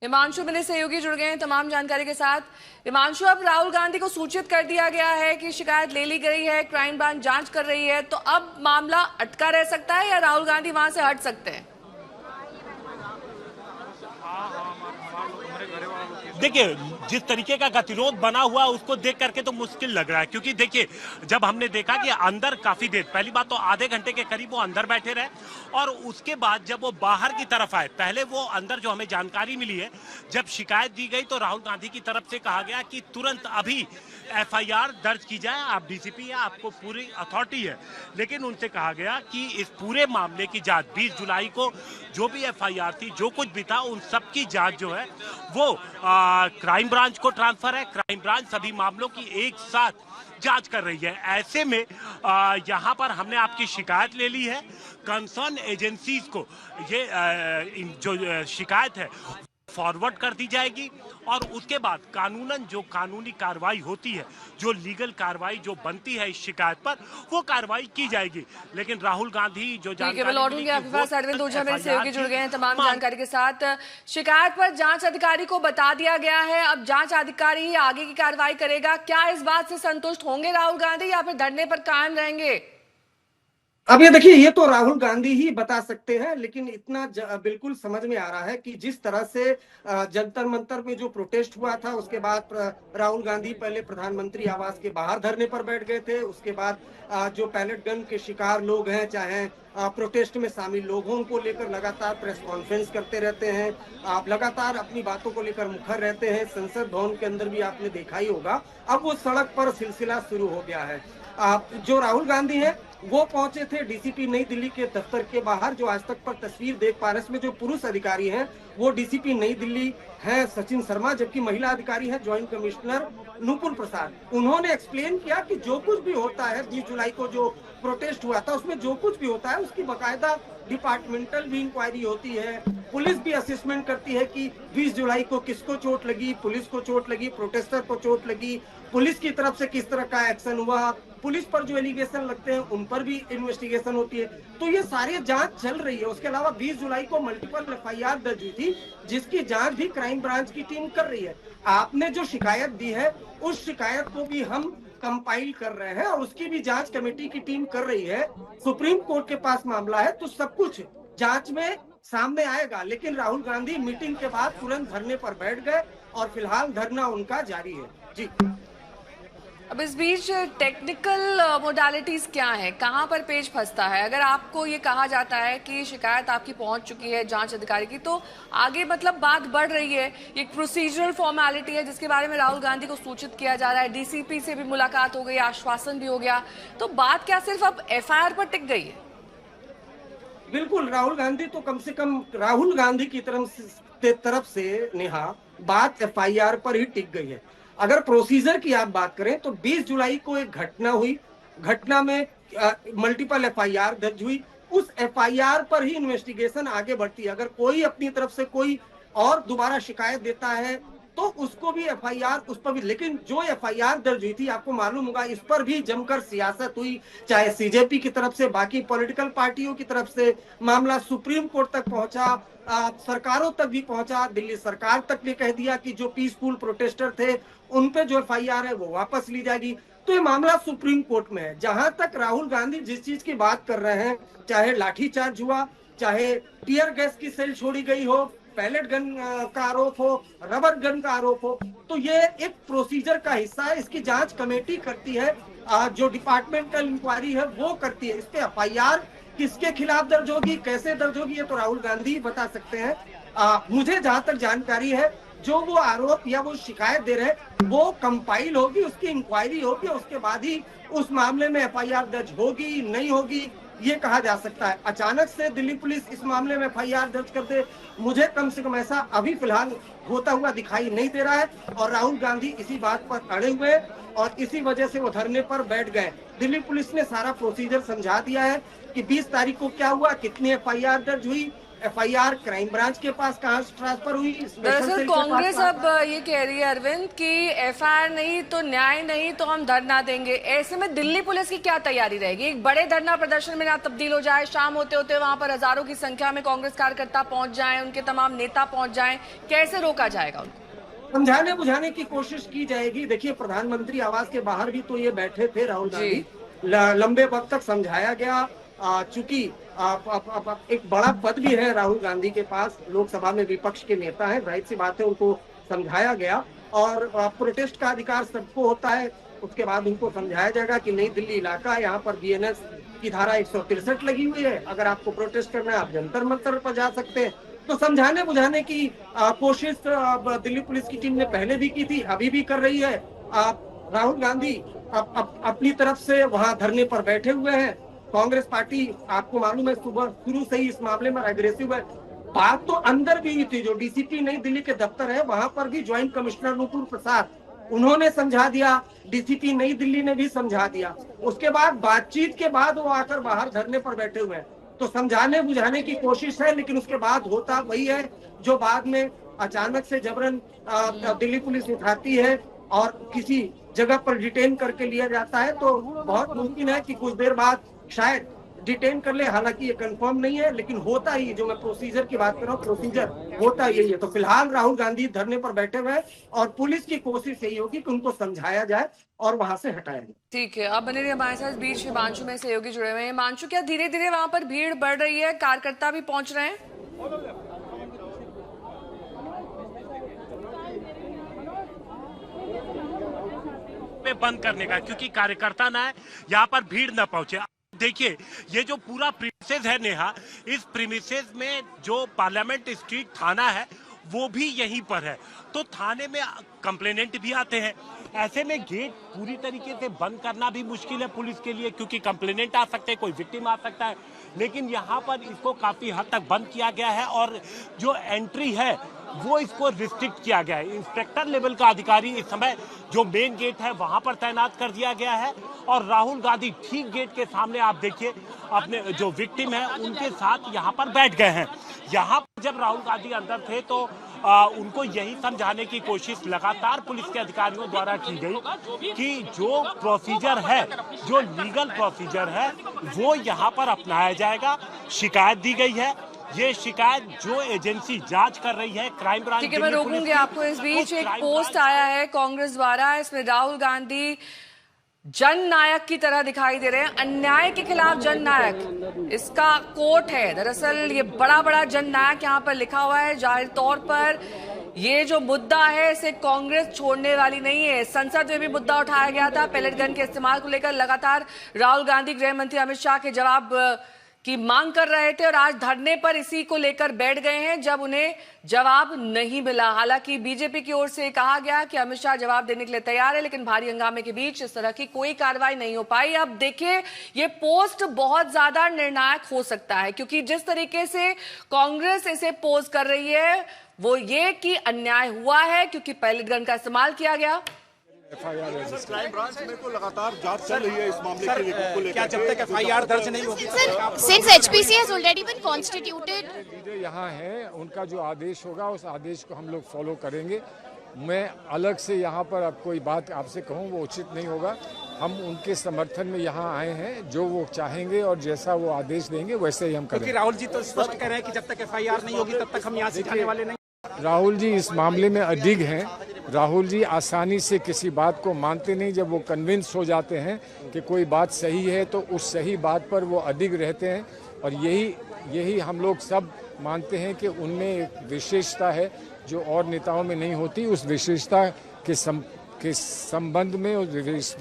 हिमांशु मेरे सहयोगी जुड़ गए हैं तमाम जानकारी के साथ। हिमांशु, अब राहुल गांधी को सूचित कर दिया गया है कि शिकायत ले ली गई है, क्राइम ब्रांच जांच कर रही है, तो अब मामला अटका रह सकता है या राहुल गांधी वहां से हट सकते हैं? देखिए, जिस तरीके का गतिरोध बना हुआ उसको देख करके तो मुश्किल लग रहा है, क्योंकि देखिए जब हमने देखा कि अंदर काफी देर, पहली बात तो आधे घंटे के करीब वो अंदर बैठे रहे और उसके बाद जब वो बाहर की तरफ आए, पहले वो अंदर जो हमें जानकारी मिली है, जब शिकायत दी गई तो राहुल गांधी की तरफ से कहा गया कि तुरंत अभी एफआईआर दर्ज की जाए, आप डीसीपी हैं, आपको पूरी अथॉरिटी है। लेकिन उनसे कहा गया कि इस पूरे मामले की जांच 20 जुलाई को जो भी एफआईआर थी, जो कुछ भी था, उन सब की जांच जो है वो क्राइम ब्रांच को ट्रांसफर है। क्राइम ब्रांच सभी मामलों की एक साथ जांच कर रही है। ऐसे में यहाँ पर हमने आपकी शिकायत ले ली है, कंसर्न एजेंसीज को ये जो शिकायत है फॉरवर्ड कर दी जाएगी और उसके बाद कानूनन जो कानूनी कार्रवाई होती है, जो लीगल कार्रवाई जो बनती है इस शिकायत पर, वो कार्रवाई की जाएगी। लेकिन राहुल गांधी जो जानकारी लौटूंगी आपके पास, अरविंद ओझा मेरे सहयोगी जुड़ गए हैं तमाम जानकारी के साथ। शिकायत पर जांच अधिकारी को बता दिया गया है, अब जांच अधिकारी ही आगे की कार्रवाई करेगा। क्या इस बात से संतुष्ट होंगे राहुल गांधी या फिर धरने पर कायम रहेंगे? अब ये देखिए, ये तो राहुल गांधी ही बता सकते हैं, लेकिन इतना बिल्कुल समझ में आ रहा है कि जिस तरह से जंतर मंतर में जो प्रोटेस्ट हुआ था, उसके बाद राहुल गांधी पहले प्रधानमंत्री आवास के बाहर धरने पर बैठ गए थे। उसके बाद जो पैलेट गन के शिकार लोग हैं, चाहे प्रोटेस्ट में शामिल लोगों को लेकर लगातार प्रेस कॉन्फ्रेंस करते रहते हैं, आप लगातार अपनी बातों को लेकर मुखर रहते हैं। संसद भवन के अंदर भी आपने देखा ही होगा, अब वो सड़क पर सिलसिला शुरू हो गया है। जो राहुल गांधी है वो पहुंचे थे डीसीपी नई दिल्ली के दफ्तर के बाहर। जो आज तक पर तस्वीर देख पा रहे हैं, इसमें जो पुरुष अधिकारी हैं वो डीसीपी नई दिल्ली है सचिन शर्मा, जबकि महिला अधिकारी है ज्वाइंट कमिश्नर नुपुर प्रसाद। उन्होंने एक्सप्लेन किया कि जो कुछ भी होता है 20 जुलाई को जो प्रोटेस्ट हुआ था, उसमें जो कुछ भी होता है उसकी बाकायदा डिपार्टमेंटल भी इंक्वायरी होती है, पुलिस भी असेसमेंट करती है कि 20 जुलाई को किसको चोट लगी, पुलिस को चोट लगी, प्रोटेस्टर को चोट लगी, पुलिस की तरफ से किस तरह का एक्शन हुआ, पुलिस पर जो एलिगेशन लगते हैं उन पर भी इन्वेस्टिगेशन होती है। तो ये सारी जांच चल रही है। उसके अलावा 20 जुलाई को मल्टीपल एफआईआर दर्ज हुई थी, जिसकी जांच भी क्राइम ब्रांच की टीम कर रही है। आपने जो शिकायत दी है उस शिकायत को भी हम कंपाइल कर रहे हैं और उसकी भी जांच कमेटी की टीम कर रही है। सुप्रीम कोर्ट के पास मामला है तो सब कुछ जांच में सामने आएगा। लेकिन राहुल गांधी मीटिंग के बाद तुरंत धरने पर बैठ गए और फिलहाल धरना उनका जारी है। जी, अब इस बीच टेक्निकल मोडालिटीज क्या है, कहां पर पेच फंसता है? अगर आपको ये कहा जाता है कि शिकायत आपकी पहुंच चुकी है जांच अधिकारी की, तो आगे मतलब बात बढ़ रही है, एक प्रोसीजरल फॉर्मेलिटी है जिसके बारे में राहुल गांधी को सूचित किया जा रहा है, डीसीपी से भी मुलाकात हो गई, आश्वासन भी हो गया, तो बात क्या सिर्फ अब एफआईआर पर टिक गई है? बिल्कुल, राहुल गांधी तो कम से कम राहुल गांधी की तरफ से नेहा बात एफआईआर पर ही टिक गई है। अगर प्रोसीजर की आप बात करें तो 20 जुलाई को एक घटना हुई, घटना में मल्टीपल एफआईआर दर्ज हुई, उस एफआईआर पर ही इन्वेस्टिगेशन आगे बढ़ती है। अगर कोई अपनी तरफ से कोई और दोबारा शिकायत देता है तो उसको भी एफआईआर उस पर भी, लेकिन जो एफआईआर दर्ज हुई थी आपको मालूम होगा इस पर भी जमकर सियासत हुई, चाहे सीजेपी की तरफ से, बाकी पॉलिटिकल पार्टियों की तरफ से। मामला सुप्रीम कोर्ट तक पहुंचा, सरकारों तक भी पहुंचा, दिल्ली सरकार तक ने कह दिया कि जो पीसफुल प्रोटेस्टर थे उन पे जो एफआईआर है वो वापस ली जाएगी। तो ये मामला सुप्रीम कोर्ट में है। जहां तक राहुल गांधी जिस चीज की बात कर रहे हैं, चाहे लाठीचार्ज हुआ, चाहे टीयर गैस की सेल छोड़ी गई हो, पैलेट गन का आरोप हो, रबर गन का आरोप हो, तो ये एक प्रोसीजर का हिस्सा है। इसकी जांच कमेटी करती है, जो डिपार्टमेंटल इंक्वायरी है वो करती है। इस पे एफआईआर किसके खिलाफ दर्ज होगी, कैसे दर्ज होगी, ये तो राहुल गांधी बता सकते हैं। मुझे जहां तक जानकारी है, जो वो आरोप या वो शिकायत दे रहे हैं वो कंपाइल होगी, उसकी इंक्वायरी होगी, उसके बाद ही उस मामले में एफआईआर दर्ज होगी नहीं होगी ये कहा जा सकता है। अचानक से दिल्ली पुलिस इस मामले में एफआईआर दर्ज कर दे, मुझे कम से कम ऐसा अभी फिलहाल होता हुआ दिखाई नहीं दे रहा है। और राहुल गांधी इसी बात पर अड़े हुए और इसी वजह से वो धरने पर बैठ गए। दिल्ली पुलिस ने सारा प्रोसीजर समझा दिया है कि 20 तारीख को क्या हुआ, कितनी एफआईआर दर्ज हुई, एफआईआर क्राइम ब्रांच के पास कहाँ ट्रांसफर हुई? दरअसल कांग्रेस अब ये कह रही है अरविंद कि एफआईआर नहीं तो न्याय नहीं तो हम धरना देंगे। ऐसे में दिल्ली पुलिस की क्या तैयारी रहेगी? एक बड़े धरना प्रदर्शन में ना तब्दील हो जाए, शाम होते होते वहां पर हजारों की संख्या में कांग्रेस कार्यकर्ता पहुंच जाएं, उनके तमाम नेता पहुंच जाएं, कैसे रोका जाएगा उनको? समझाने बुझाने की कोशिश की जाएगी। देखिए, प्रधानमंत्री आवास के बाहर भी तो ये बैठे थे राहुल गांधी, लंबे वक्त तक समझाया गया। चूंकि एक बड़ा पद भी है राहुल गांधी के पास, लोकसभा में विपक्ष के नेता हैं, जाहिर सी बात है उनको समझाया गया। और प्रोटेस्ट का अधिकार सबको होता है। उसके बाद उनको समझाया जाएगा कि नई दिल्ली इलाका, यहाँ पर बीएनएस की धारा 163 लगी हुई है, अगर आपको प्रोटेस्ट करना है आप जंतर मंतर पर जा सकते हैं। तो समझाने बुझाने की कोशिश दिल्ली पुलिस की टीम ने पहले भी की थी, अभी भी कर रही है। राहुल गांधी अपनी तरफ से वहां धरने पर बैठे हुए हैं। कांग्रेस पार्टी, आपको मालूम है, सुबह शुरू से ही इस मामले में एग्रेसिव है। बात तो अंदर भी हुई थी, जो डीसीपी नई दिल्ली के दफ्तर है वहां पर भी ज्वाइंट कमिश्नर नुपुर प्रसाद, उन्होंने समझा दिया, डीसीपी नई दिल्ली ने भी समझा दिया। उसके बाद बातचीत के बाद वो आकर बाहर धरने पर बैठे हुए हैं। तो समझाने बुझाने की कोशिश है, लेकिन उसके बाद होता वही है जो बाद में अचानक से जबरन दिल्ली पुलिस उठाती है और किसी जगह पर डिटेन करके लिया जाता है। तो बहुत मुमकिन है कि कुछ देर बाद शायद डिटेन कर ले, हालांकि ये कंफर्म नहीं है, लेकिन होता ही, जो मैं प्रोसीजर की बात कर रहा हूँ, प्रोसीजर होता यही है। तो फिलहाल राहुल गांधी धरने पर बैठे हुए हैं और पुलिस की कोशिश यही होगी कि उनको समझाया जाए और वहां से हटाया जाए। ठीक है, अब बने रहिए हमारे साथ। बीच हिमांशु में सहयोगी जुड़े हुए हैं। हिमांशु, क्या धीरे धीरे वहां पर भीड़ बढ़ रही है, कार्यकर्ता भी पहुंच रहे हैं? बंद करने का, क्योंकि कार्यकर्ता ना है, यहाँ पर भीड़ न पहुंचे। देखिए, ये जो पूरा प्रीमिसेस है नेहा, इस प्रीमिसेस में जो पार्लियामेंट स्ट्रीट थाना है वो भी यहीं पर है। तो थाने में कंप्लेनेंट भी आते हैं। ऐसे में गेट पूरी तरीके से बंद करना भी मुश्किल है पुलिस के लिए, क्योंकि कंप्लेनेंट आ सकते हैं, कोई विक्टिम आ सकता है। लेकिन यहाँ पर इसको काफी हद तक बंद किया गया है और जो एंट्री है वो इसको रिस्ट्रिक्ट किया गया है। इंस्पेक्टर लेवल का अधिकारी इस समय जो मेन गेट है वहां पर तैनात कर दिया गया है और राहुल गांधी ठीक गेट के सामने, आप देखिए, अपने जो विक्टिम है उनके साथ यहाँ पर बैठ गए हैं। यहाँ पर जब राहुल गांधी अंदर थे तो उनको यही समझाने की कोशिश लगातार पुलिस के अधिकारियों द्वारा की गई कि जो प्रोसीजर है, जो लीगल प्रोसीजर है, वो यहाँ पर अपनाया जाएगा। शिकायत दी गई है, ये शिकायत जो एजेंसी जांच कर रही है, क्राइम ब्रांच। ठीक है, मैं रोकूंगी आपको। इस बीच एक पोस्ट आया है कांग्रेस द्वारा, इसमें राहुल गांधी जन नायक की तरह दिखाई दे रहे हैं, अन्याय के खिलाफ जन नायक इसका कोट है। दरअसल ये बड़ा बड़ा जन नायक यहाँ पर लिखा हुआ है। जाहिर तौर पर ये जो मुद्दा है इसे कांग्रेस छोड़ने वाली नहीं है। संसद में भी मुद्दा उठाया गया था पेलेट गन के इस्तेमाल को लेकर। लगातार राहुल गांधी गृह मंत्री अमित शाह के जवाब की मांग कर रहे थे और आज धरने पर इसी को लेकर बैठ गए हैं जब उन्हें जवाब नहीं मिला। हालांकि बीजेपी की ओर से कहा गया कि अमित शाह जवाब देने के लिए तैयार है, लेकिन भारी हंगामे के बीच इस तरह की कोई कार्रवाई नहीं हो पाई। अब देखिए, ये पोस्ट बहुत ज्यादा निर्णायक हो सकता है, क्योंकि जिस तरीके से कांग्रेस इसे पोज कर रही है वो ये कि अन्याय हुआ है क्योंकि पैलेट गन का इस्तेमाल किया गया। क्राइम ब्रांच में को लगातार जांच चल रही है इस मामले को लेकर। क्या जब तक एफआईआर दर्ज नहीं होगी? Since HPC has already been constituted, यहाँ है, उनका जो आदेश होगा उस आदेश को हम लोग फॉलो करेंगे। मैं अलग से यहाँ पर अब कोई बात आपसे कहूँ वो उचित नहीं होगा। हम उनके समर्थन में यहाँ आए हैं, जो वो चाहेंगे और जैसा वो आदेश देंगे वैसे ही हम करेंगे। राहुल जी तो स्पष्ट कह रहे हैं कि जब तक एफआईआर नहीं होगी तब तक हम यहाँ से जाने वाले नहीं। राहुल जी इस मामले में अडिग हैं। राहुल जी आसानी से किसी बात को मानते नहीं। जब वो कन्विंस हो जाते हैं कि कोई बात सही है तो उस सही बात पर वो अडिग रहते हैं और यही हम लोग सब मानते हैं कि उनमें एक विशेषता है जो और नेताओं में नहीं होती। उस विशेषता के संबंध में उस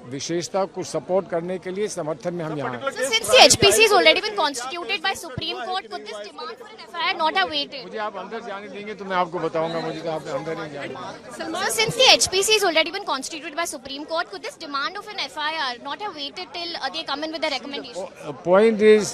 विशेषता को सपोर्ट करने के लिए समर्थन में हम यहाँ हैं। So since the HPC has already been constituted by Supreme Court, could this demand for an FIR not have waited? मुझे आप अंदर जाने देंगे तो मैं आपको बताऊंगा। मुझे तो आप अंदर नहीं जाने। So since the HPC has already been constituted by Supreme Court, could this demand of an FIR not have waited till they come in with their recommendation? Point is,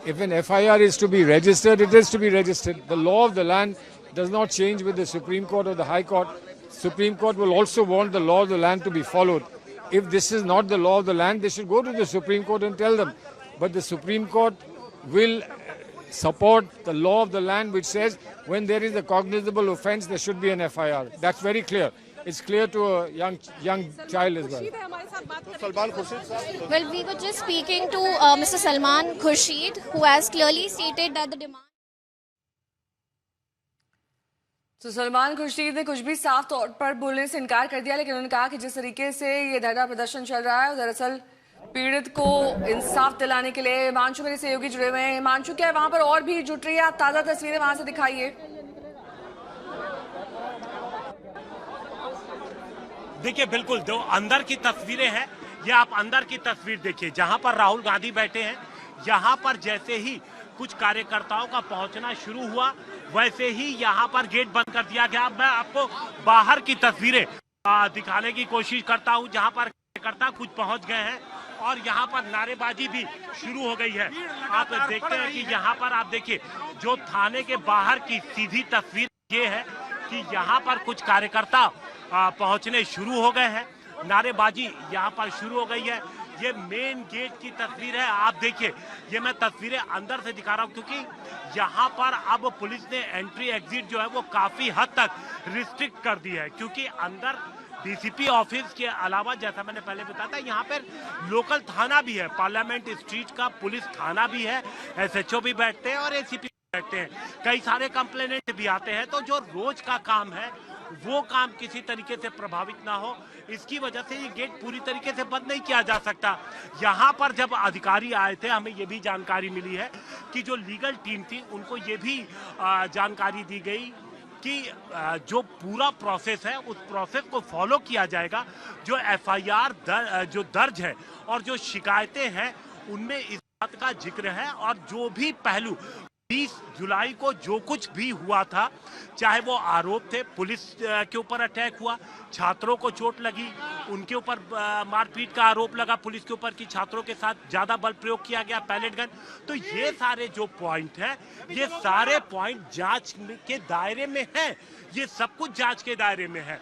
if an FIR is to be registered, it is to be registered. The law of the land does not change with the Supreme Court or the High Court. Supreme Court will also want the law of the land to be followed. If this is not the law of the land, they should go to the Supreme Court and tell them. But the Supreme Court will support the law of the land, which says when there is a cognizable offence, there should be an FIR. That's very clear. It's clear to a young child as well. Salman Khurshid साहब, Well, we were just speaking to Mr. Salman Khurshid, who has clearly stated that the demand. तो सलमान खुर्शीद ने कुछ भी साफ तौर पर बोलने से इनकार कर दिया, लेकिन उन्होंने कहा कि जिस तरीके से ये धरना प्रदर्शन चल रहा है, दरअसल पीड़ित को इंसाफ दिलाने के लिए हिमांशु मेरे सहयोगी जुड़े हुए हैं। हिमांशु, क्या वहां पर और भी जुट रही है? आप ताजा तस्वीरें वहां से दिखाइए। देखिए, बिल्कुल जो अंदर की तस्वीरें हैं, ये आप अंदर की तस्वीर देखिए, जहां पर राहुल गांधी बैठे हैं। यहां पर जैसे ही कुछ कार्यकर्ताओं का पहुंचना शुरू हुआ, वैसे ही यहां पर गेट बंद कर दिया गया। मैं आपको बाहर की तस्वीरें दिखाने की कोशिश करता हूं, जहां पर कार्यकर्ता कुछ पहुंच गए हैं और यहां पर नारेबाजी भी शुरू हो गई है। आप देखते हैं कि यहां पर आप देखिए, जो थाने के बाहर की सीधी तस्वीर ये है कि यहां पर कुछ कार्यकर्ता पहुंचने शुरू हो गए हैं। नारेबाजी यहां पर शुरू हो गई है। ये मेन गेट की तस्वीर है। आप देखिए, ये मैं तस्वीरें अंदर से दिखा रहा हूं, क्योंकि यहां पर अब पुलिस ने एंट्री एग्जिट जो है वो काफी हद तक रिस्ट्रिक्ट कर दी है, क्योंकि अंदर डीसीपी ऑफिस के अलावा, जैसा मैंने पहले बताया था, यहाँ पर लोकल थाना भी है, पार्लियामेंट स्ट्रीट का पुलिस थाना भी है, एसएचओ भी बैठते हैं और एसीपी बैठते हैं, कई सारे कंप्लेनेंट भी आते हैं। तो जो रोज का काम है वो काम किसी तरीके से प्रभावित ना हो, इसकी वजह से ये गेट पूरी तरीके से बंद नहीं किया जा सकता। यहाँ पर जब अधिकारी आए थे, हमें ये भी जानकारी मिली है कि जो लीगल टीम थी उनको ये भी जानकारी दी गई कि जो पूरा प्रोसेस है उस प्रोसेस को फॉलो किया जाएगा। जो एफआईआर जो दर्ज है और जो शिकायतें हैं उनमें इस बात का जिक्र है, और जो भी पहलू 20 जुलाई को जो कुछ भी हुआ था, चाहे वो आरोप थे, पुलिस के ऊपर अटैक हुआ, छात्रों को चोट लगी, उनके ऊपर मारपीट का आरोप लगा पुलिस के ऊपर कि छात्रों के साथ ज्यादा बल प्रयोग किया गया, पैलेट गन, तो ये सारे जो पॉइंट हैं, ये सारे पॉइंट जांच के दायरे में हैं। ये सब कुछ जांच के दायरे में है।